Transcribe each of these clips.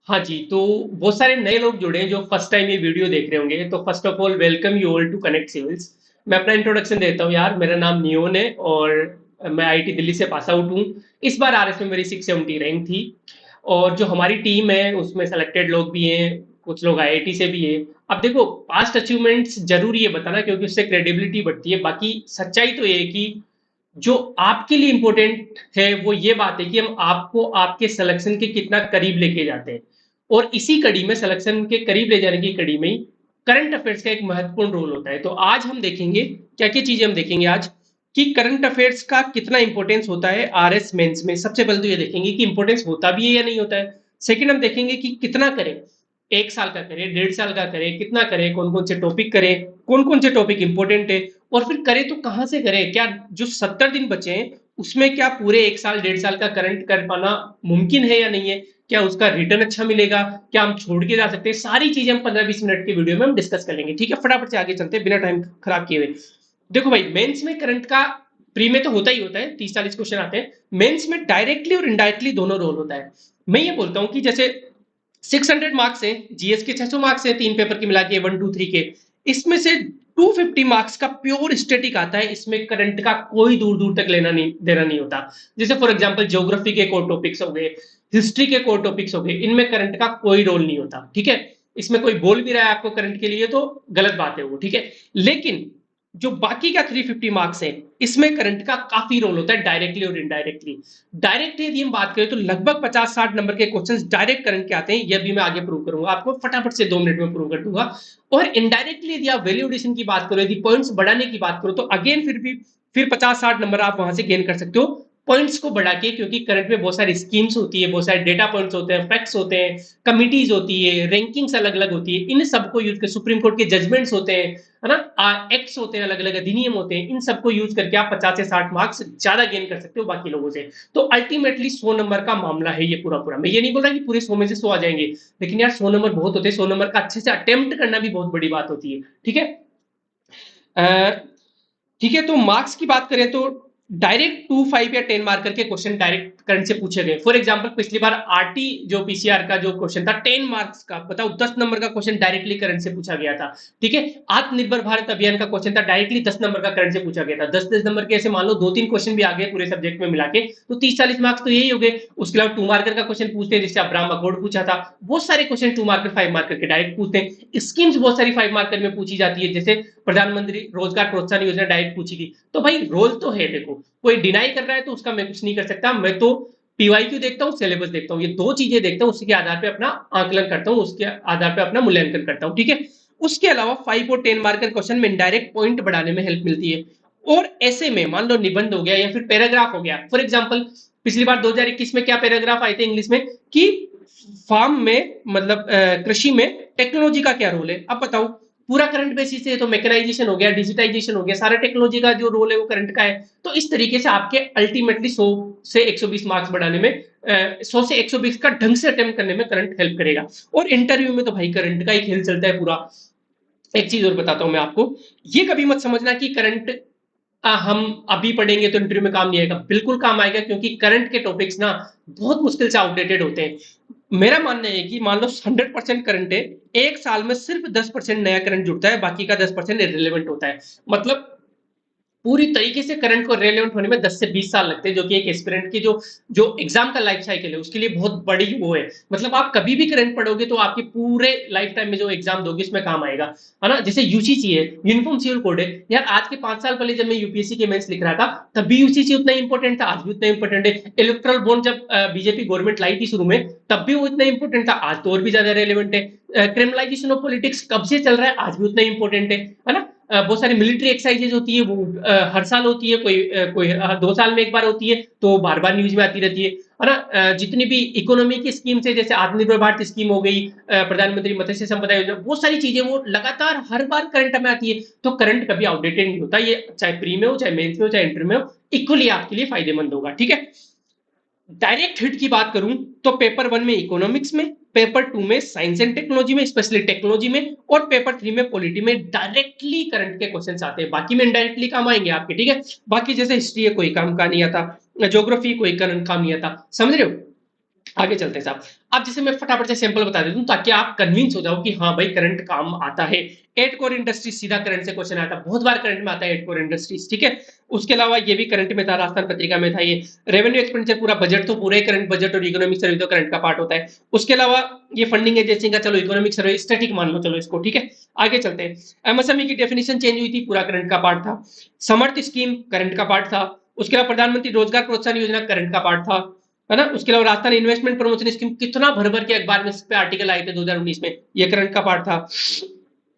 हाँ जी, तो बहुत सारे नए लोग जुड़े हैं जो फर्स्ट टाइम ये वीडियो देख रहे होंगे। तो first of all welcome you all to connect civils. मैं अपना इंट्रोडक्शन देता हूँ यार। मेरा नाम नियोन है और मैं आईटी दिल्ली से पास आउट हूँ। इस बार आरएस में मेरी 670 रैंक थी। और जो हमारी टीम है उसमें सेलेक्टेड लोग भी हैं, कुछ लोग आईआईटी से भी हैं। अब देखो, पास्ट अचीवमेंट्स जरूरी है बताना क्योंकि उससे क्रेडिबिलिटी बढ़ती है। बाकी सच्चाई तो ये है कि जो आपके लिए इंपॉर्टेंट है वो ये बात है कि हम आपको आपके सिलेक्शन के कितना करीब लेके जाते हैं। और इसी कड़ी में, सिलेक्शन के करीब ले जाने की कड़ी में ही करंट अफेयर्स का एक महत्वपूर्ण रोल होता है। तो आज हम देखेंगे क्या क्या चीजें हम देखेंगे आज कि करंट अफेयर्स का कितना इंपॉर्टेंस होता है आरएस मेंस में। सबसे पहले तो ये देखेंगे कि इंपॉर्टेंस होता भी है या नहीं होता है। सेकंड हम देखेंगे कि कितना करें, 1 साल का करें, 1.5 साल का करें, कितना करें, कौन कौन से टॉपिक करें, कौन कौन से टॉपिक इंपॉर्टेंट है, और फिर करें तो कहां से करें। क्या जो 70 दिन बचे हैं उसमें क्या पूरे 1 साल 1.5 साल का करंट कर पाना मुमकिन है या नहीं है, क्या उसका रिटर्न अच्छा मिलेगा, क्या हम छोड़ के जा सकते हैं। सारी चीजें हम 15-20 मिनट की वीडियो में हम डिस्कस कर लेंगे। ठीक है, फटाफट से आगे चलते हैं बिना टाइम खराब किए हुए। देखो भाई, मेंस में करंट का, प्री में तो होता ही होता है, 30-40 क्वेश्चन आते हैं। मेंस में डायरेक्टली और इनडायरेक्टली दोनों रोल होता है। मैं ये बोलता हूं कि जैसे 600 मार्क्स है, जीएस के 600 मार्क्स है, 3 पेपर के मिला के 1 2 3 के, इसमें से 250 मार्क्स का प्योर स्टेटिक आता है। इसमें करंट का कोई दूर दूर तक लेना नहीं देना नहीं होता। जैसे फॉर एग्जांपल ज्योग्राफी के कोर टॉपिक्स हो गए, हिस्ट्री के कोर टॉपिक्स हो गए, इनमें करंट का कोई रोल नहीं होता। ठीक है, इसमें कोई बोल भी रहा है आपको करंट के लिए तो गलत बात है वो। ठीक है, लेकिन जो बाकी का 350 मार्क्स है इसमें करंट का काफी रोल होता है, डायरेक्टली और इनडायरेक्टली। डायरेक्ट यदि हम बात करें तो लगभग 50-60 नंबर के क्वेश्चंस डायरेक्ट करंट के आते हैं। यह भी मैं आगे प्रूव करूंगा आपको, फटाफट से 2 मिनट में प्रूव कर दूंगा। और इनडायरेक्टली यदि आप वैल्यू एडिशन की बात करो, यदि पॉइंट्स बढ़ाने की बात करो, तो अगेन फिर 50-60 नंबर आप वहां से गेन कर सकते हो पॉइंट्स को बढ़ा के। क्योंकि करंट में बहुत सारी स्कीम्स होती है, बहुत सारे डेटा पॉइंट्स होते हैं, फैक्ट्स होते हैं, कमिटीज होती है, रैंकिंग्स अलग अलग होती है, इन सबको यूज कर, सुप्रीम कोर्ट के जजमेंट्स होते हैं, है ना, एक्ट्स होते हैं, अलग अलग अधिनियम होते हैं, इन सबको यूज करके आप 50 से 60 मार्क्स ज्यादा गेन कर सकते हो बाकी लोगों से। तो अल्टीमेटली 100 नंबर का मामला है ये पूरा पूरा। मैं ये नहीं बोल रहा कि पूरे 100 में से 100 आ जाएंगे, लेकिन यार 100 नंबर बहुत होते हैं। 100 नंबर का अच्छे से अटेम्प्ट करना भी बहुत बड़ी बात होती है। ठीक है, ठीक है, तो मार्क्स की बात करें तो डायरेक्ट 2 5 या 10 मार्कर के क्वेश्चन डायरेक्ट करंट से पूछे गए। फॉर एग्जांपल पिछली बार आरटी जो पीसीआर का जो क्वेश्चन था 10 मार्क्स का, बताओ 10 नंबर का क्वेश्चन डायरेक्टली करंट से पूछा गया था। ठीक है, आत्मनिर्भर भारत अभियान का क्वेश्चन था, डायरेक्टली 10 नंबर का करंट से पूछा गया था। 10-10 नंबर के ऐसे मान लो 2-3 क्वेश्चन भी आ गए पूरे सब्जेक्ट में मिला के, तो 30-40 मार्क्स तो यही हो गए। उसके अलावा 2 मार्कर का क्वेश्चन पूछते हैं, जिससे अब्राहम अकॉर्ड पूछा था। बहुत सारे क्वेश्चन 2 मार्कर 5 मार्कर के डायरेक्ट पूछते हैं। स्कीम्स बहुत सारी 5 मार्कर में पूछी जाती है, जैसे प्रधानमंत्री रोजगार प्रोत्साहन योजना डायरेक्ट पूछी थी। तो भाई रोल तो है, देखो कोई डिनाई कर रहा है तो उसका मैं कुछ नहीं कर सकता। मैं तो पीवाईक्यू देखता हूँ, सिलेबस देखता हूँ, ये दो चीजें देखता हूँ, उसके आधार पे अपना आकलन करता हूँ, उसके आधार पे अपना मूल्यांकन करता हूँ। ठीक है, उसके अलावा 5 और 10 मार्कर क्वेश्चन में डायरेक्ट पॉइंट बढ़ाने में हेल्प मिलती है। और ऐसे में मान लो निबंध हो गया या फिर पैराग्राफ हो गया। फॉर एग्जाम्पल पिछली बार 2021 में क्या पैराग्राफ आए थे इंग्लिश में कि फार्म में, मतलब कृषि में टेक्नोलॉजी का क्या रोल है। अब बताओ, पूरा करंट बेसिस है तो मैकेनाइजेशन हो गया, डिजिटाइजेशन हो गया, सारा टेक्नोलॉजी का जो रोल है वो करंट का है। तो इस तरीके से आपके अल्टीमेटली 100 से 120 मार्क्स बढ़ाने में, 100 से 120 का ढंग से अटेम्प्ट करने में करंट हेल्प करेगा। और इंटरव्यू में तो भाई करंट का ही खेल चलता है पूरा। एक चीज और बताता हूं मैं आपको, ये कभी मत समझना कि करंट हम अभी पढ़ेंगे तो इंटरव्यू में काम नहीं आएगा। बिल्कुल काम आएगा, क्योंकि करंट के टॉपिक्स ना बहुत मुश्किल से आउटडेटेड होते हैं। मेरा मानना है कि मान लो 100% करंट है, 1 साल में सिर्फ 10% नया करंट जुड़ता है, बाकी का 10% इरेलीवेंट होता है। मतलब पूरी तरीके से करंट को रेलेवेंट होने में 10 से 20 साल लगते हैं, जो कि एक एस्पिरेंट की जो जो एग्जाम का लाइफ साइकिल है उसके लिए बहुत बड़ी वो है। मतलब आप कभी भी करंट पढ़ोगे तो आपके पूरे लाइफ टाइम में जो एग्जाम दोगे उसमें काम आएगा, है ना। जैसे यूसीसी है, यूनिफॉर्म सिविल कोड है, यार आज के 5 साल पहले जब मैं यूपीएससी के मेंस लिख रहा था तब भी यूसीसी उतना इंपॉर्टेंट था, आज भी उतना इंपॉर्टेंट है। इलेक्ट्रल बॉन्ड जब बीजेपी गवर्नमेंट लाई थी शुरू में, तब भी वो इतना इंपॉर्टेंट था, आज तो और भी ज्यादा रेलिवेंट है। क्रिमिनलाइजेशन ऑफ पॉलिटिक्स कब से चल रहा है, आज भी उतना इंपॉर्टेंट है ना। बहुत सारी मिलिट्री एक्सरसाइजेज होती है, वो हर साल होती है, कोई 2 साल में एक बार होती है, तो बार बार न्यूज में आती रहती है ना। जितनी भी इकोनॉमी की स्कीम है, जैसे आत्मनिर्भर भारत स्कीम हो गई, प्रधानमंत्री मत्स्य संपदा योजना, बहुत सारी चीजें वो लगातार हर बार करंट में आती है। तो करंट कभी आउटडेटेड नहीं होता, ये चाहे प्री में हो, चाहे मेंस में हो, चाहे इंटर में हो, इक्वली आपके लिए फायदेमंद होगा। ठीक है, डायरेक्ट हिट की बात करूं तो पेपर 1 में इकोनॉमिक्स में, पेपर 2 में साइंस एंड टेक्नोलॉजी में, स्पेशली टेक्नोलॉजी में, और पेपर 3 में पॉलिटी में डायरेक्टली करंट के क्वेश्चंस आते हैं। बाकी में इनडायरेक्टली काम आएंगे आपके। ठीक है, बाकी जैसे हिस्ट्री है कोई काम का नहीं आता, ज्योग्राफी कोई करंट काम नहीं आता, समझ रहे हो। आगे चलते हैं साहब। अब जैसे मैं फटाफट से सैंपल बता देता हूँ ताकि आप कन्विंस हो जाओ कि हाँ भाई करंट काम आता है। 8 कोर इंडस्ट्रीज सीधा करंट से क्वेश्चन आता है, बहुत बार करंट में आता है 8 कोर इंडस्ट्रीज, ठीक है। उसके अलावा ये भी करंट में था, राजस्थान पत्रिका में था ये। रेवेन्यू एक्सपेंडिचर पूरा बजट तो पूरे करंट बजट और इकोनॉमिक सर्वे तो करंट का पार्ट होता है। उसके अलावा ये फंडिंग एजेंसी का चलो इकोनॉमिक सर्वे स्टैटिक मान लो चलो इसको, ठीक है। आगे चलते हैं। एमएसएमई की डेफिनेशन चेंज हुई थी, पूरा करंट का पार्ट था। समर्थ स्कीम करंट का पार्ट था। उसके अलावा प्रधानमंत्री रोजगार प्रोत्साहन योजना करंट का पार्ट था, है ना। उसके अलावा राजस्थान इन्वेस्टमेंट प्रमोशन स्कीम, कितना भर भर के अखबार में इस पे आर्टिकल आए थे 2019 में, ये करंट का पार्ट था।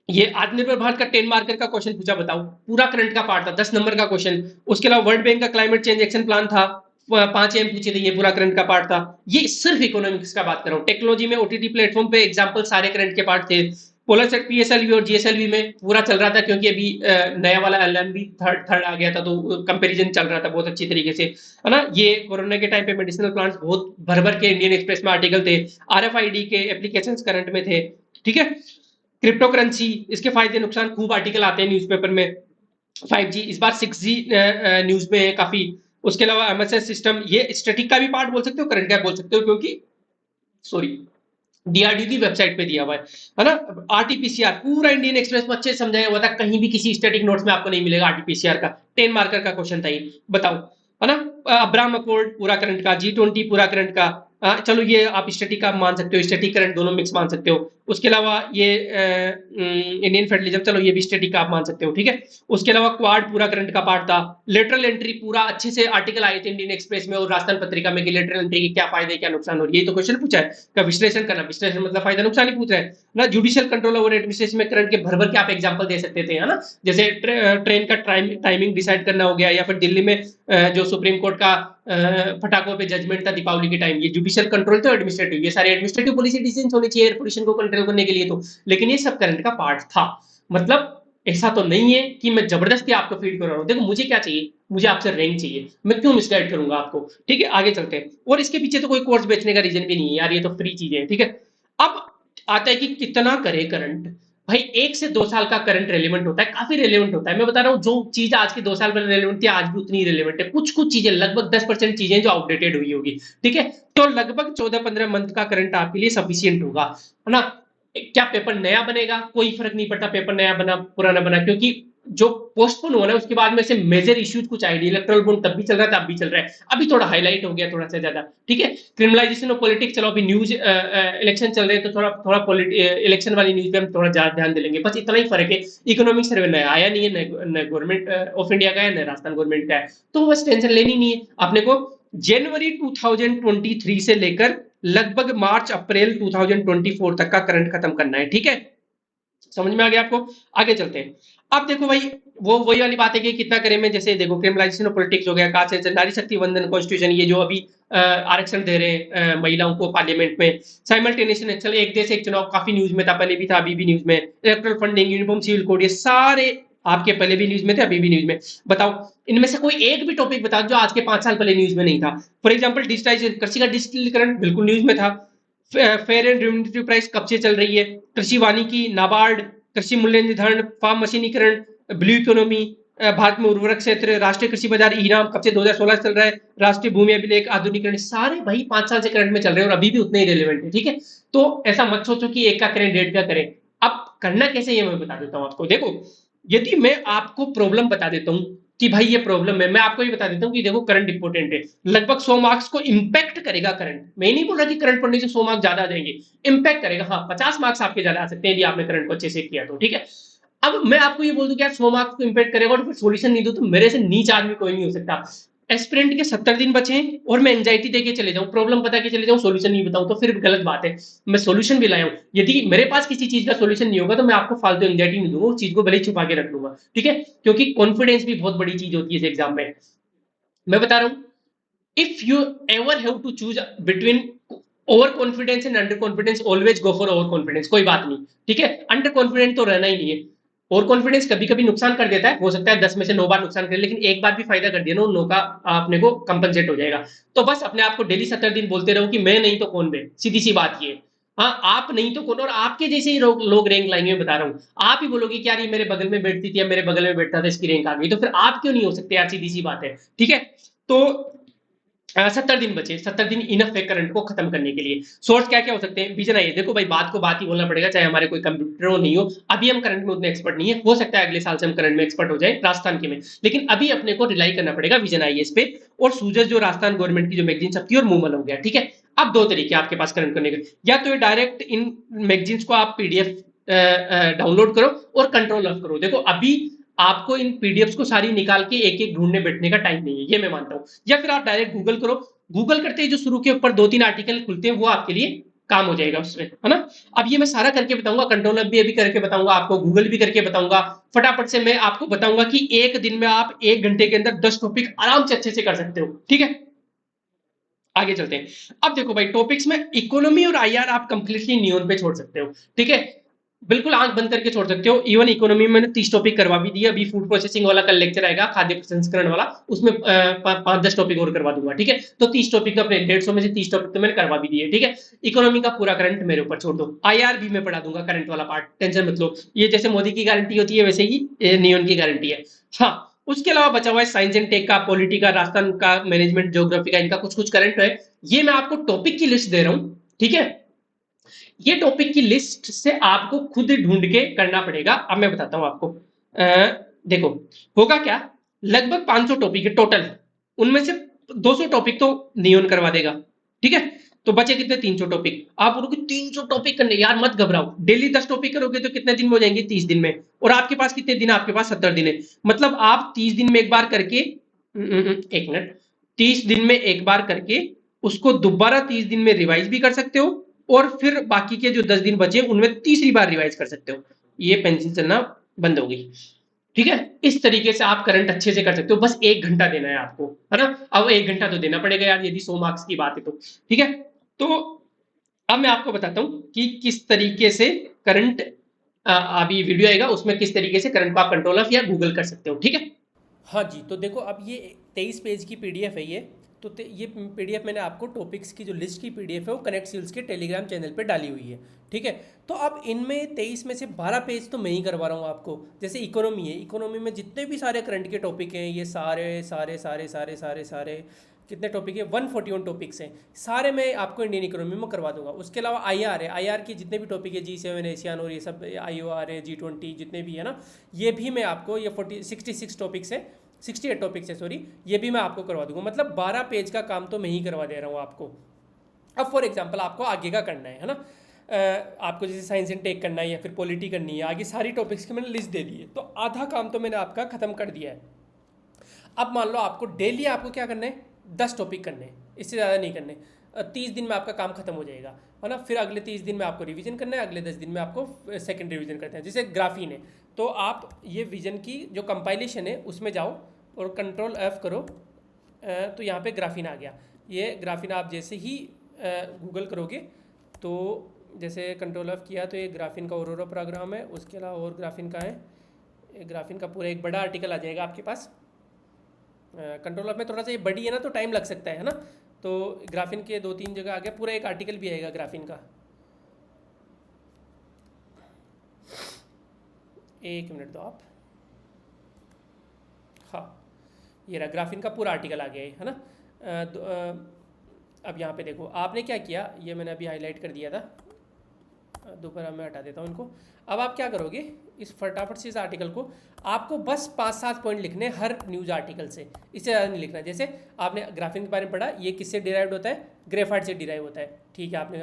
ये आत्मनिर्भर भारत का 10 मार्कर का क्वेश्चन पूछा, बताओ, पूरा करंट का पार्ट था, 10 नंबर का क्वेश्चन। उसके अलावा वर्ल्ड बैंक का क्लाइमेट चेंज एक्शन प्लान था, 5 एम पूछे थे, ये पूरा करंट का पार्ट था। ये सिर्फ इकोनॉमिक्स का बात कर रहा हूँ। टेक्नोलॉजी में ओटीटी प्लेटफॉर्म पे एग्जाम्पल सारे करंट के पार्ट थे। पोलर सेट पीएसएलवी और जीएसएलवी में पूरा चल रहा था, क्योंकि अभी नया वाला एलएमबी थर्ड आ गया था, तो कंपैरिजन चल रहा था बहुत अच्छी तरीके से, है ना। ये कोरोना के टाइम पे मेडिसिनल प्लांट्स बहुत भर भर के इंडियन एक्सप्रेस में आर्टिकल थे। आरएफआईडी के एप्लीकेशंस करंट में थे, ठीक है। क्रिप्टो करेंसी, इसके फायदे नुकसान खूब आर्टिकल आते हैं न्यूज़पेपर में। 5G इस बार 6G न्यूज में है काफी। उसके अलावा एमएसएस सिस्टम, ये स्टैटिक का भी पार्ट बोल सकते हो, करंट का बोल सकते हो, क्योंकि सॉरी डीआरडीओ की वेबसाइट पे दिया हुआ है ना। आरटीपीसीआर पूरा इंडियन एक्सप्रेस में अच्छे से समझाया हुआ था, कहीं भी किसी स्टैटिक नोट्स में आपको नहीं मिलेगा। आरटीपीसीआर का 10 मार्कर का क्वेश्चन था ये, बताओ, है ना। अब्राहम अकॉर्ड पूरा करंट का, G20 पूरा करंट का। चलो ये आप स्टैटिक का मान सकते हो, स्टैटिक करंट दोनों मिक्स मान सकते हो। उसके अलावा ये इंडियन फेडरलिज्म, चलो ये भी स्टैटिक का आप मान सकते हो, ठीक है। उसके अलावा क्वाड पूरा करंट का पार्ट था। लेटरल एंट्री पूरा अच्छे से आर्टिकल आए थे इंडियन एक्सप्रेस में और राजस्थान पत्रिका में कि लेटरल एंट्री के क्या फायदे क्या नुकसान, और यही तो क्वेश्चन पूछा है का विश्लेषण करना। विश्लेषण मतलब फायदा नुकसान ही पूछ रहा है ना। जुडिशियल कंट्रोल ओवर एडमिनिस्ट्रेशन में करंट के भर भर के आप एग्जांपल दे सकते थे, है ना। जैसे ट्रेन का टाइमिंग डिसाइड करना हो गया, या फिर दिल्ली में जो सुप्रीम कोर्ट का पटाखों पे जजमेंट था दीपावली के टाइम, ये जुडिशियल कंट्रोल तो एडमिनिस्ट्रेटिव, ये सारे एडमिनिस्ट्रेटिव पॉलिसी डिसीजन होने चाहिए एयर पोल्यूशन को कंट्रोल करने के लिए तो। लेकिन ये सब करंट का पार्ट था। मतलब ऐसा तो नहीं है कि मैं जबरदस्ती आपको फीड कर रहा हूँ। देखो मुझे क्या चाहिए, मुझे आपसे रैंक चाहिए, मैं क्यों मिसगाइड करूंगा आपको, ठीक है। आगे चलते हैं। और इसके पीछे तो कोई कोर्स बेचने का रीजन भी नहीं है यार, ये तो फ्री चीजें हैं, ठीक है। अब आता है कि कितना करे करंट। भाई 1 से 2 साल का करंट रेलिवेंट होता है, काफी रेलिवेंट होता है। मैं बता रहा हूँ जो चीज आज के 2 साल पहले रेलिवेंट थी आज भी उतनी रेलिवेंट है। कुछ कुछ चीजें लगभग 10% चीजें जो आउटडेटेड हुई होगी, ठीक है। तो लगभग 14-15 मंथ का करंट आपके लिए सफिशियंट होगा, है ना। क्या पेपर नया बनेगा, कोई फर्क नहीं पड़ता पेपर नया बना पुराना बना, क्योंकि जो पोस्टपोन हुआ ना उसके बाद में से मेजर इश्यूज कुछ आए नहीं। इलेक्ट्रल बॉन्ड तब भी चल रहा था, अब भी चल रहा है, अभी थोड़ा हाईलाइट हो गया थोड़ा सा ज्यादा, ठीक है। क्रिमिनलाइजेशन ऑफ पॉलिटिक्स, चलो अभी न्यूज इलेक्शन चल रहे हैं तो थोड़ा थोड़ा इलेक्शन वाली न्यूज पे हम थोड़ा ज्यादा ध्यान देंगे, बस इतना ही फर्क है। इकोनॉमिक सर्वे नया आया नहीं है, न गवर्नमेंट ऑफ इंडिया का है, न राजस्थान गवर्नमेंट का है, तो बस टेंशन लेनी नहीं है अपने को। जनवरी 2023 से लेकर लगभग मार्च अप्रैल 2024 तक का करंट खत्म करना है, ठीक है। समझ में आ गया आपको। आगे चलते हैं। अब देखो भाई, वो वही वाली बात है कि कितना करें में, जैसे देखो क्रिमिनलाइजेशन ऑफ पॉलिटिक्स हो गया, कास्ट सेंसस, नारी शक्ति वंदन कॉन्स्टिट्यूशन, ये जो अभी आरक्षण दे रहे हैं महिलाओं को पार्लियामेंट में। साइमल्टेनियस, चल एक देश एक चुनाव, काफी न्यूज में था, पहले भी था अभी भी न्यूज में। Electoral funding, uniform civil code, ये सारे आपके पहले भी न्यूज में थे अभी भी न्यूज में। बताओ इनमें से कोई एक भी टॉपिक बताओ जो आज के 5 साल पहले न्यूज में नहीं था। फॉर एग्जाम्पल डिजिटाइजेशन, कृषि का डिजिटलीकरण बिल्कुल न्यूज में था। फेयर एंड रेम्युनरेटिव प्राइस कब से चल रही है। कृषि वानिकी, नाबार्ड, कृषि मूल्य निर्धारण, फार्म मशीनीकरण, ब्लू इकोनॉमी, भारत में उर्वरक क्षेत्र, राष्ट्रीय कृषि बाजार, ई नाम कब से 2016 से चल रहा है। राष्ट्रीय भूमि अभिलेख, आधुनिकरण, सारे भाई 5 साल से करंट में चल रहे हैं और अभी भी उतने ही रिलेवेंट है, ठीक है। तो ऐसा मत सोचो कि एक का करें डेढ़ का करें। अब करना कैसे ये मैं बता देता हूँ आपको। देखो यदि मैं आपको प्रॉब्लम बता देता हूँ कि भाई ये प्रॉब्लम है, मैं आपको ये बता देता हूँ कि देखो करंट इंपॉर्टेंट है, लगभग 100 मार्क्स को इंपैक्ट करेगा करंट। मैं नहीं बोल रहा कि करंट पढ़ने से 100 मार्क्स ज्यादा आ जाएंगे, इंपैक्ट करेगा। हाँ 50 मार्क्स आपके ज्यादा आ सकते हैं यदि आपने करंट को अच्छे से किया तो, ठीक है। अब मैं आपको ये बोल दूं कि यार 100 मार्क्स को इंपैक्ट करेगा और फिर सॉल्यूशन नहीं दो, तो मेरे से नीच आदमी कोई नहीं हो सकता। एस्पिरेंट के 70 दिन बचे हैं और मैं एंजाइटी देके चले जाऊं, प्रॉब्लम बता के चले जाऊं, सॉल्यूशन नहीं बताऊं, तो फिर गलत बात है। मैं सॉल्यूशन भी लाया हूं, यदि मेरे पास किसी चीज का सॉल्यूशन नहीं होगा तो मैं आपको फालतू एंजाइटी नहीं दूंगा, उस चीज को भले ही छुपा के रख लूंगा, ठीक है। क्योंकि कॉन्फिडेंस भी बहुत बड़ी चीज होती है इस एग्जाम में। मैं बता रहा हूं, if you ever have to choose between over confidence and under confidence, always go for over confidence, कोई बात नहीं, ठीक है। अंडर कॉन्फिडेंट तो रहना ही नहीं है। ओवर कॉन्फिडेंस कभी कभी नुकसान कर देता है, हो सकता है 10 में से 9 बार नुकसान करे, लेकिन एक बार भी फायदा कर दिया ना, उन 9 का अपने को कंपनसेट हो जाएगा। तो बस अपने आप को डेली 70 दिन बोलते रहो कि मैं नहीं तो कौन बे, सीधी सी बात ये। हाँ आप नहीं तो कौन, और आपके जैसे ही लोग रैंक लाएंगे, बता रहा हूँ। आप ही बोलोगे कि यार ये मेरे बगल में बैठती थी या मेरे बगल में बैठता था इसकी रैंक आ गई, तो फिर आप क्यों नहीं हो सकते यार, सीधी सी बात है, ठीक है। तो 70 दिन बचे, 70 दिन इनफ है करंट को खत्म करने के लिए। सोर्स क्या क्या हो सकते हैं, विजन आइए। देखो भाई, बात को बात ही बोलना पड़ेगा, चाहे हमारे कोई कंप्यूटर हो नहीं हो। अभी हम करंट में उतने एक्सपर्ट नहीं है, हो सकता है अगले साल से हम करंट में एक्सपर्ट हो जाए राजस्थान के में, लेकिन अभी अपने को रिलाई करना पड़ेगा विजन आईएएस पे। और सूरज जो राजस्थान गवर्नमेंट की जो मैगजीन छपती है, और मूवल हो गया, ठीक है। अब दो तरीके आपके पास करंट करने के, या तो ये डायरेक्ट इन मैगजीन्स को आप पीडीएफ डाउनलोड करो और कंट्रोल ऑफ करो। देखो अभी आपको इन पीडीएफ्स को सारी निकाल के एक एक ढूंढने बैठने का टाइम नहीं है, ये मैं मानता हूं। या फिर आप डायरेक्ट गूगल करो, गूगल करते ही जो शुरू के ऊपर 2-3 आर्टिकल खुलते हैं वो आपके लिए काम हो जाएगा उसमें, है ना। अब ये मैं सारा करके बताऊंगा, कंट्रोल अब भी अभी करके बताऊंगा आपको, गूगल भी करके बताऊंगा। फटाफट से मैं आपको बताऊंगा कि एक दिन में आप 1 घंटे के अंदर 10 टॉपिक आराम से अच्छे से कर सकते हो, ठीक है। आगे चलते हैं। अब देखो भाई, टॉपिक्स में इकोनॉमी और आईआर आप कंप्लीटली नियॉन पे छोड़ सकते हो, ठीक है। बिल्कुल आंख बंद करके छोड़ सकते हो। इवन इकोनॉमी में मैंने 30 टॉपिक करवा भी दिया। अभी फूड प्रोसेसिंग वाला कल लेक्चर आएगा, खाद्य प्रसंस्करण वाला, उसमें 5-10 टॉपिक और करवा दूंगा, ठीक है। तो 30 टॉपिक अपने 150 में से 30 टॉपिक तो मैंने करवा भी दिए, ठीक है। इकोनॉमी का पूरा करंट मेरे ऊपर छोड़ दो। आईआर भी मैं पढ़ा दूंगा, करंट वाला पार्ट, टेंशन मत लो। ये जैसे मोदी की गारंटी होती है, वैसे ही नियॉन की गारंटी है। हाँ, उसके अलावा बचा हुआ है साइंस एंड टेक का, पॉलिटी का, राजस्थान का, मैनेजमेंट ज्योग्राफी का, इनका कुछ कुछ करंट है। ये मैं आपको टॉपिक की लिस्ट दे रहा हूं, ठीक है। ये टॉपिक की लिस्ट से आपको खुद ढूंढ के करना पड़ेगा। अब मैं बताता हूं आपको। देखो, होगा क्या, लगभग 500 टॉपिक है टोटल, उनमें से 200 टॉपिक तो नियॉन करवा देगा, ठीक है। तो बचे कितने, 300 टॉपिक। आप बोलोगे 300 टॉपिक करने, यार मत घबराओ, डेली 10 टॉपिक करोगे तो कितने दिन में हो जाएंगे, 30 दिन में। और आपके पास कितने दिन, आपके पास 70 दिन है। मतलब आप 30 दिन में एक बार करके, एक मिनट, 30 दिन में एक बार करके उसको दोबारा 30 दिन में रिवाइज भी कर सकते हो, और फिर बाकी के जो 10 दिन बचे उनमें तीसरी बार रिवाइज कर सकते हो। ये पेंसिल चलना बंद हो गई, ठीक है। इस तरीके से आप करंट अच्छे से कर सकते हो। बस 1 घंटा देना है आपको, है ना। अब 1 घंटा तो देना पड़ेगा यार, यदि 100 मार्क्स की बात है तो, ठीक है। तो अब मैं आपको बताता हूं कि किस तरीके से करंट, अभी वीडियो आएगा उसमें किस तरीके से करंट को आप कंट्रोल ऑफ या गूगल कर सकते हो, ठीक है। हाँ जी, तो देखो अब ये 23 पेज की पीडीएफ है ये। तो ये पीडीएफ मैंने आपको टॉपिक्स की जो लिस्ट की पीडीएफ है वो कनेक्ट सील्स के टेलीग्राम चैनल पे डाली हुई है, ठीक है। तो अब इनमें 23 में से 12 पेज तो मैं ही करवा रहा हूँ आपको। जैसे इकोनॉमी है, इकोनॉमी में जितने भी सारे करंट के टॉपिक हैं, ये सारे सारे सारे सारे सारे सारे कितने टॉपिक है, 141 टॉपिक्स हैं, सारे मैं आपको इंडियन इकोनॉमी में करवा दूंगा। उसके अलावा आईआर है, आईआर के जितने भी टॉपिक है, G7 एशियान और ये सब, IOR है, G20 जितने भी है ना, ये भी मैं आपको, ये 66 टॉपिक्स है, 68 टॉपिक्स है सॉरी, ये भी मैं आपको करवा दूंगा। मतलब 12 पेज का काम तो मैं ही करवा दे रहा हूँ आपको। अब फॉर एग्जाम्पल आपको आगे का करना है ना, आपको जैसे साइंस एंड टेक करना है या फिर पॉलिटी करनी है, आगे सारी टॉपिक्स की मैंने लिस्ट दे दी है, तो आधा काम तो मैंने आपका खत्म कर दिया है। अब मान लो आपको डेली आपको क्या करना है, 10 टॉपिक करने हैं, इससे ज़्यादा नहीं करने। 30 दिन में आपका काम खत्म हो जाएगा, है ना। फिर अगले 30 दिन में आपको रिवीजन करना है, अगले 10 दिन में आपको सेकंड रिवीजन करते हैं। जैसे ग्राफीन है, तो आप ये विजन की जो कंपाइलेशन है उसमें जाओ और कंट्रोल F करो, तो यहाँ पे ग्राफीन आ गया। ये ग्राफीन आप जैसे ही गूगल करोगे, तो जैसे कंट्रोल F किया तो ये ग्राफीन का औरोरा प्रोग्राम है। उसके अलावा और ग्राफीन का है, ग्राफीन का पूरा एक बड़ा आर्टिकल आ जाएगा आपके पास। कंट्रोल ऑफ में थोड़ा सा ये बड़ी है ना, तो टाइम लग सकता है ना। तो ग्राफिन के 2-3 जगह आ गया, पूरा एक आर्टिकल भी आएगा ग्राफिन का। एक मिनट दो आप, हाँ ये रहा, ग्राफिन का पूरा आर्टिकल आ गया है ना। अब यहाँ पे देखो आपने क्या किया, ये मैंने अभी हाईलाइट कर दिया था, दोबारा मैं हटा देता हूँ इनको। अब आप क्या करोगे, इस फटाफट से इस आर्टिकल को आपको बस 5-7 पॉइंट लिखने हर न्यूज़ आर्टिकल से, इससे ज़्यादा नहीं लिखना। जैसे आपने ग्राफिन के बारे में पढ़ा, ये किससे डिराइव्ड होता है, ग्रेफाइट से डिराइव होता है, ठीक है, आपने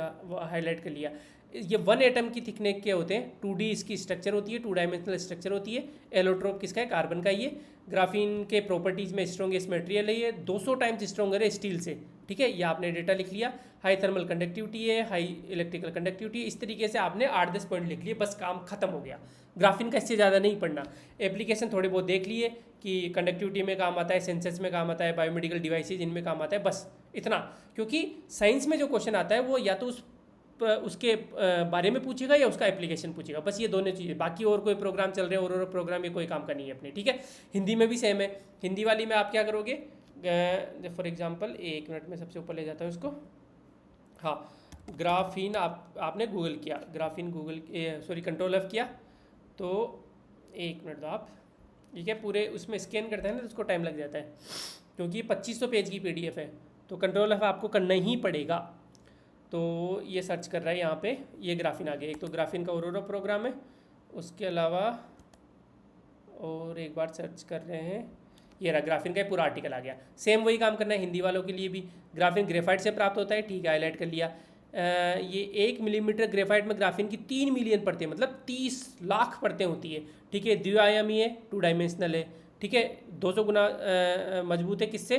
हाईलाइट कर लिया। ये 1 एटम की थिकनेस के होते हैं, 2D इसकी स्ट्रक्चर होती है, 2 डायमेंशनल स्ट्रक्चर होती है। एलोट्रोप किसका है, कार्बन का। ये ग्राफीन के प्रॉपर्टीज़ में स्ट्रॉन्गेस्ट मटेरियल है, ये 200 टाइम्स स्ट्रॉन्गर है स्टील से, ठीक है। ये आपने डेटा लिख लिया। हाई थर्मल कंडक्टिविटी है, हाई इलेक्ट्रिकल कंडक्टिविटी, इस तरीके से आपने 8-10 पॉइंट लिख लिए, बस काम खत्म हो गया। ग्राफिन का इससे ज़्यादा नहीं पढ़ना। एप्लीकेशन थोड़े बहुत देख लिए कि कंडक्टिविटी में काम आता है, सेंसर्स में काम आता है, बायोमेडिकल डिवाइसेज इनमें काम आता है, बस इतना। क्योंकि साइंस में जो क्वेश्चन आता है वो या तो उसके बारे में पूछेगा या उसका एप्लीकेशन पूछेगा, बस ये दोनों चीज़ें। बाकी और कोई प्रोग्राम चल रहे हैं और प्रोग्राम, ये कोई काम का नहीं है अपने, ठीक है। हिंदी में भी सेम है। हिंदी वाली में आप क्या करोगे, फॉर एग्जांपल 1 मिनट में सबसे ऊपर ले जाता हूँ इसको, हाँ। ग्राफीन आपने गूगल किया, graphene Google sorry control F किया, तो 1 मिनट दो आप, ठीक है। पूरे उसमें स्कैन करते हैं ना तो उसको टाइम लग जाता है, क्योंकि 2500 पेज की PDF है। तो कंट्रोल F आपको करना ही पड़ेगा। तो ये सर्च कर रहा है यहाँ पे, ये ग्राफिन आ गया। एक तो ग्राफिन का औरोरा प्रोग्राम है, उसके अलावा और एक बार सर्च कर रहे हैं, ये रहा ग्राफिन का पूरा आर्टिकल आ गया। सेम वही काम करना है हिंदी वालों के लिए भी। ग्राफिन ग्रेफाइट से प्राप्त होता है, ठीक है, हाईलाइट कर लिया। ये 1 मिलीमीटर ग्रेफाइट में ग्राफिन की 3 मिलियन परतें, मतलब 30 लाख परतें होती है, ठीक है। द्विआयामी है, 2 डायमेंशनल है, ठीक है। 200 गुना मजबूत है किससे?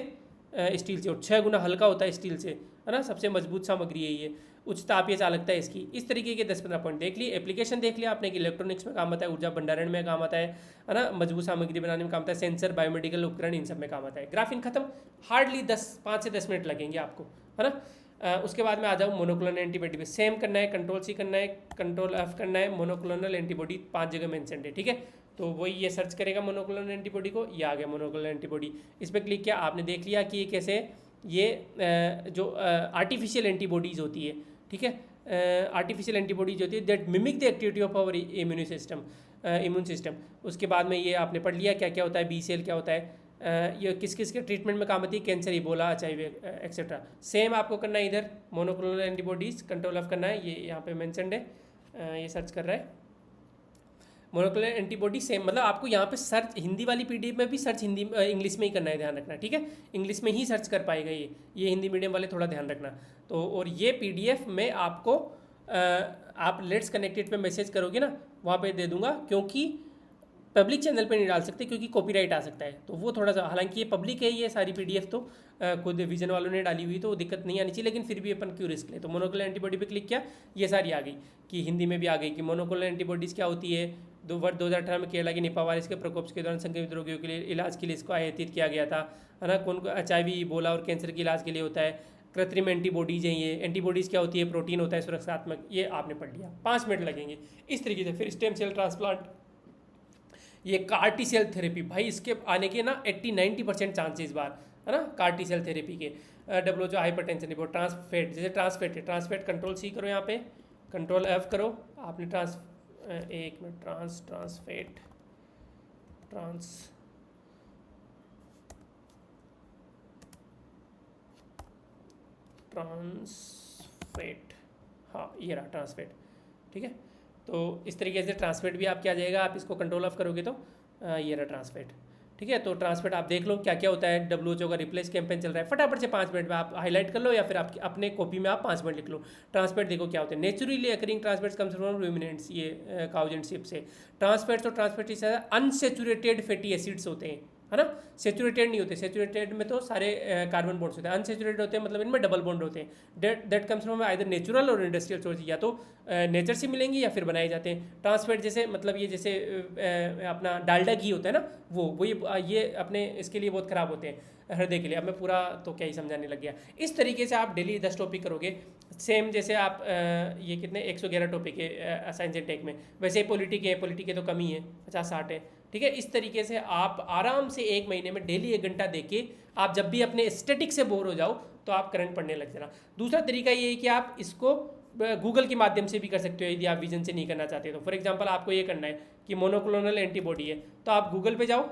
स्टील से, और 6 गुना हल्का होता है स्टील से, है ना। सबसे मजबूत सामग्री है ये। उच्च तापीय चालकता है इसकी। इस तरीके के 10-15 पॉइंट देख लिए। एप्लीकेशन देख लिया आपने कि इलेक्ट्रॉनिक्स में काम आता है, ऊर्जा भंडारण में काम आता है ना, मजबूत सामग्री बनाने में काम आता है, सेंसर, बायोमेडिकल उपकरण, इन सब में काम आता है। ग्राफिन खत्म, हार्डली 5 से 10 मिनट लगेंगे आपको, है ना। उसके बाद में आ जाऊँ मोनोक्लोनल एंटीबॉडी पे। सेम करना है, कंट्रोल C करना है, कंट्रोल F करना है, मोनोक्लोनल एंटीबॉडी 5 जगह मेंशन है, ठीक है। तो वही ये सर्च करेगा मोनोक्लोनल एंटीबॉडी को, ये आ गया मोनोक्लोनल एंटीबॉडी। इस पर क्लिक किया, आपने देख लिया कि ये कैसे, ये जो आर्टिफिशियल एंटीबॉडीज़ होती है, ठीक है, आर्टिफिशियल एंटीबॉडीज होती है that mimic the activity of our immune system. उसके बाद में ये आपने पढ़ लिया क्या क्या होता है, बी सेल क्या होता है, ये किस किस के ट्रीटमेंट में काम आती है, cancer, Ebola, HIV etcetera. Same आपको करना है इधर, मोनोक्लोनल एंटीबॉडीज कंट्रोल F करना है, ये यहाँ पे मेंशन्ड है, ये सर्च कर रहा है मोनोक्लोनल एंटीबॉडी। सेम, मतलब आपको यहाँ पे सर्च हिंदी वाली PDF में भी सर्च हिंदी इंग्लिश में ही करना है, ध्यान रखना, ठीक है। इंग्लिश में ही सर्च कर पाएगा ये हिंदी मीडियम वाले थोड़ा ध्यान रखना। तो और ये PDF में आपको आप लेट्स कनेक्टेड पे मैसेज करोगे ना, वहाँ पे दे दूंगा, क्योंकि पब्लिक चैनल पे नहीं डाल सकते क्योंकि कॉपीराइट आ सकता है। तो वो थोड़ा सा, हालांकि ये पब्लिक है ये सारी PDF, तो खुद विजन वालों ने डाली हुई, तो वो दिक्कत नहीं आनी चाहिए, लेकिन फिर भी अपन क्यों रिस्क ले। तो मोनोक्लोनल एंटीबॉडी पे क्लिक किया, ये सारी आ गई कि हिंदी में भी आ गई कि मोनोक्लोनल एंटीबॉडीज़ क्या होती है। 2018 में केरला की निपा वायरस के प्रकोप के दौरान संक्रमित रोगियों के लिए इलाज के लिए इसको आयातित किया गया था, है ना। कौन HIV, इबोला और कैंसर के इलाज के लिए होता है। कृत्रिम एंटीबॉडीज हैं ये। एंटीबॉडीज़ क्या होती है? प्रोटीन होता है सुरक्षात्मक, ये आपने पढ़ लिया। 5 मिनट लगेंगे इस तरीके से। फिर स्टेम सेल ट्रांसप्लांट, ये कार्टी सेल थेरेपी, भाई इसके आने के ना 80-90% चांसेस इस बार, है ना, कार्टी सेल थेरेपी के। WHO हाइपरटेंशन रिपोर्ट, ट्रांसफेट, जैसे ट्रांसफेट है, ट्रांसफेट कंट्रोल C करो, यहाँ पे कंट्रोल F करो, आपने एक मिनट, ट्रांसफेट हाँ, ये रहा ट्रांसफेट, ठीक है। तो इस तरीके से ट्रांसफेट भी आपके आ जाएगा, आप इसको कंट्रोल ऑफ करोगे तो ये रहा ट्रांसफेट, ठीक है। तो ट्रांसफेट आप देख लो क्या क्या होता है। WHO का रिप्लेस कैंपेन चल रहा है, फटाफट से 5 मिनट में आप हाईलाइट कर लो, या फिर आप अपने कॉपी में आप 5 मिनट लिख लो। ट्रांसफेट देखो क्या होते हैं। Naturally occurring trans fats comes from ruminants, ये काउज एंड शिप से। ट्रांसफेट्स और ट्रांसफेट अनसेचुरेटेड फैटी एसिड्स होते हैं, है ना। सेचुरेटेड नहीं होते, सेचुरेटेड में तो सारे कार्बन बॉन्ड्स होते हैं, अनसेचुरेटेड होते हैं मतलब इनमें डबल बॉन्ड होते हैं। That comes from either natural और इंडस्ट्रियल सोर्स, या तो नेचर से मिलेंगे या फिर बनाए जाते हैं। ट्रांसफेट जैसे मतलब ये जैसे अपना डालडा घी होता है ना, वो ये अपने इसके लिए बहुत ख़राब होते हैं हृदय के लिए। अब मैं पूरा तो क्या ही समझाने लग गया। इस तरीके से आप डेली 10 टॉपिक करोगे, सेम जैसे आप ये कितने 111 टॉपिक है साइंस एंड टेक में, वैसे ही पॉलिटी के तो कम ही है, 50-60 है, ठीक है। इस तरीके से आप आराम से 1 महीने में डेली 1 घंटा देके, आप जब भी अपने स्टैटिक से बोर हो जाओ तो आप करंट पढ़ने लग जाना। दूसरा तरीका ये है कि आप इसको गूगल के माध्यम से भी कर सकते हो, यदि आप विजन से नहीं करना चाहते तो। फॉर एग्जांपल आपको ये करना है कि मोनोक्लोनल एंटीबॉडी है, तो आप गूगल पे जाओ,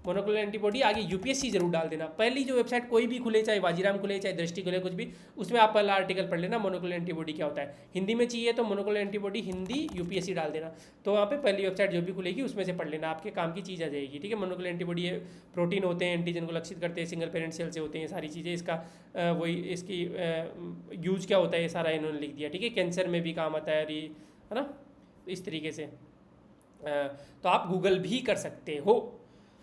मोनोक्लोनल एंटीबॉडी, आगे UPSC जरूर डाल देना। पहली जो वेबसाइट कोई भी खुले, चाहे वाजीराम खुले, चाहे दृष्टि खुले, कुछ भी, उसमें आप पहला आर्टिकल पढ़ लेना मोनोक्लोनल एंटीबॉडी क्या होता है। हिंदी में चाहिए तो मोनोक्लोनल एंटीबॉडी हिंदी UPSC डाल देना, तो वहाँ पे पहली वेबसाइट जो भी खुलेगी उसमें से पढ़ लेना, आपके काम की चीज़ आ जाएगी, ठीक है। मोनोक्लोनल एंटीबॉडी प्रोटीन होते हैं, एंटीजन को लक्षित करते हैं, सिंगल पेरेंट सेल से होते हैं, सारी चीज़ें। इसका वही इसकी यूज क्या होता है ये सारा इन्होंने लिख दिया, ठीक है। कैंसर में भी काम आता है, है ना। इस तरीके से तो आप गूगल भी कर सकते हो।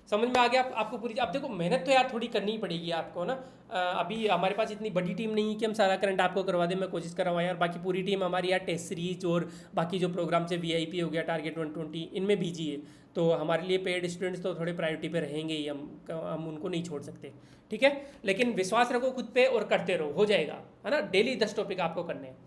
समझ में आ गया आपको पूरी। अब देखो मेहनत तो यार थोड़ी करनी ही पड़ेगी आपको ना। अभी हमारे पास इतनी बड़ी टीम नहीं है कि हम सारा करंट आपको करवा दें। मैं कोशिश कर रहा हूँ यार, बाकी पूरी टीम हमारी यार टेस्ट सीरीज और बाकी जो प्रोग्राम से VIP हो गया, टारगेट 120, इनमें बिजी है। तो हमारे लिए पेड स्टूडेंट्स तो थोड़े प्रायोरिटी पे रहेंगे ही, हम उनको नहीं छोड़ सकते, ठीक है। लेकिन विश्वास रखो खुद पे और करते रहो, हो जाएगा, है ना। डेली 10 टॉपिक आपको करने हैं।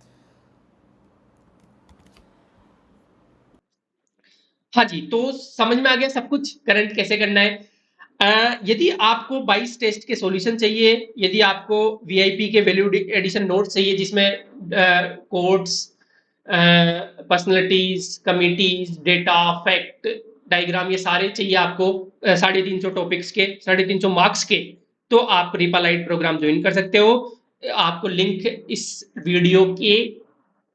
हाँ जी, तो समझ में आ गया सब कुछ, करंट कैसे करना है। यदि आपको 22 टेस्ट के सॉल्यूशन चाहिए, यदि आपको VIP के वैल्यू एडिशन नोट्स चाहिए जिसमें codes, personalities, committees, data, fact, diagram, ये सारे चाहिए आपको 350 टॉपिक्स के, 350 मार्क्स के, तो आप रिपालाइट प्रोग्राम ज्वाइन कर सकते हो। आपको लिंक इस वीडियो के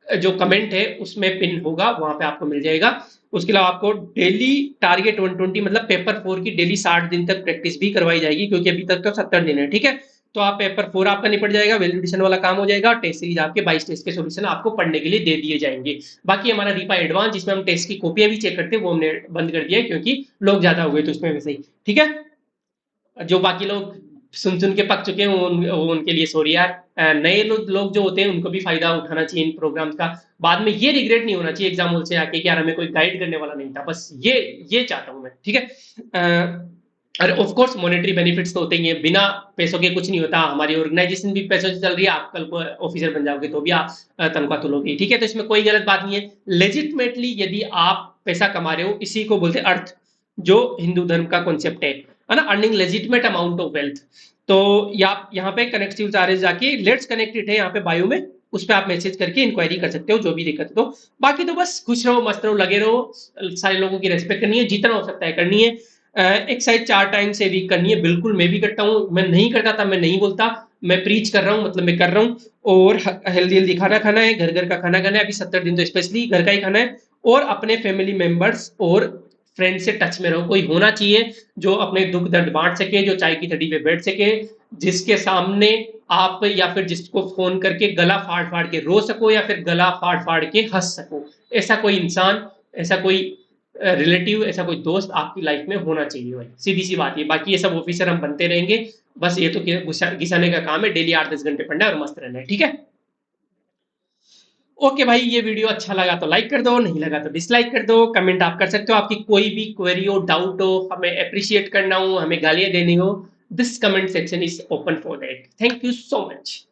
जो कमेंट है उसमें पिन होगा, वहां पे आपको मिल जाएगा। उसके अलावा आपको डेली टारगेट 120 मतलब पेपर 4 की डेली 60 दिन तक प्रैक्टिस भी करवाई जाएगी, क्योंकि अभी तक तो 70 दिन है, ठीक है। तो आप पेपर 4 आपका निपट जाएगा, वैलिडेशन वाला काम हो जाएगा, टेस्ट सीरीज आपके 22 टेस्ट के सॉल्यूशन आपको पढ़ने के लिए दे दिए जाएंगे। बाकी हमारा रीपा एडवांस जिसमें हम टेस्ट की कॉपियां भी चेक करते हैं वो हमने बंद कर दिया है, क्योंकि लोग ज्यादा हो गए तो उसमें वैसे ही, ठीक है। जो बाकी लोग सुन सुन के पक चुके हैं वो उनके लिए सॉरी यार। नए लोग जो होते हैं उनको भी फायदा उठाना चाहिए इन प्रोग्राम्स का। बाद में ये रिग्रेट नहीं होना चाहिए एग्जाम हॉल से आके कि यार हमें कोई गाइड करने वाला नहीं था, बस ये चाहता हूं मैं, ठीक है। और ऑफ कोर्स मॉनेटरी बेनिफिट्स तो होते ही हैं, बिना पैसों के कुछ नहीं होता। हमारी ऑर्गेनाइजेशन भी पैसों से चल रही है, आप कल को ऑफिसर बन जाओगे तो भी आप तनख्वाह तो लोगे, ठीक है। तो इसमें कोई गलत बात नहीं है। लेजिटमेटली यदि आप पैसा कमा रहे हो, इसी को बोलते हैं अर्थ, जो हिंदू धर्म का कॉन्सेप्ट है ना, earning legitimate amount of wealth. तो यहाँ पे कनेक्ट आ रहे जाके लेट्स कनेक्टेड है यहाँ पे बायो में, उस पर आप मैसेज करके इंक्वायरी कर सकते हो जो भी दिक्कत हो। तो बाकी तो बस खुश रहो, मस्त रहो, लगे रहो, सारे लोगों की रेस्पेक्ट करनी है, जितना हो सकता है करनी है। एक्सरसाइज 4 टाइम से वीक करनी है, बिल्कुल मैं भी करता हूँ, मैं नहीं करता था मैं नहीं बोलता, मैं प्रीच कर रहा हूँ मतलब मैं कर रहा हूँ। और हेल्दी हेल्दी खाना खाना है, घर घर का खाना खाना है, अभी 70 दिन तो स्पेशली घर का ही खाना है। और अपने फैमिली मेंबर्स और फ्रेंड से टच में रहो, कोई होना चाहिए जो अपने दुख दर्द बांट सके, जो चाय की थड़ी पे बैठ सके, जिसके सामने आप या फिर जिसको फोन करके गला फाड़ फाड़ के रो सको या फिर गला फाड़ फाड़ के हंस सको। ऐसा कोई इंसान, ऐसा कोई रिलेटिव, ऐसा कोई दोस्त आपकी लाइफ में होना चाहिए भाई, सीधी सी बात है। बाकी ये सब ऑफिसर हम बनते रहेंगे, बस ये तो घिसाने का काम है, डेली 8-10 घंटे पढ़ना है और मस्त रहना है, ठीक है। ओके भाई, ये वीडियो अच्छा लगा तो लाइक कर दो, नहीं लगा तो डिसलाइक कर दो। कमेंट आप कर सकते हो, आपकी कोई भी क्वेरी हो, डाउट हो, हमें अप्रिशिएट करना हो, हमें गालियां देनी हो, this comment section is open for that. Thank you so much.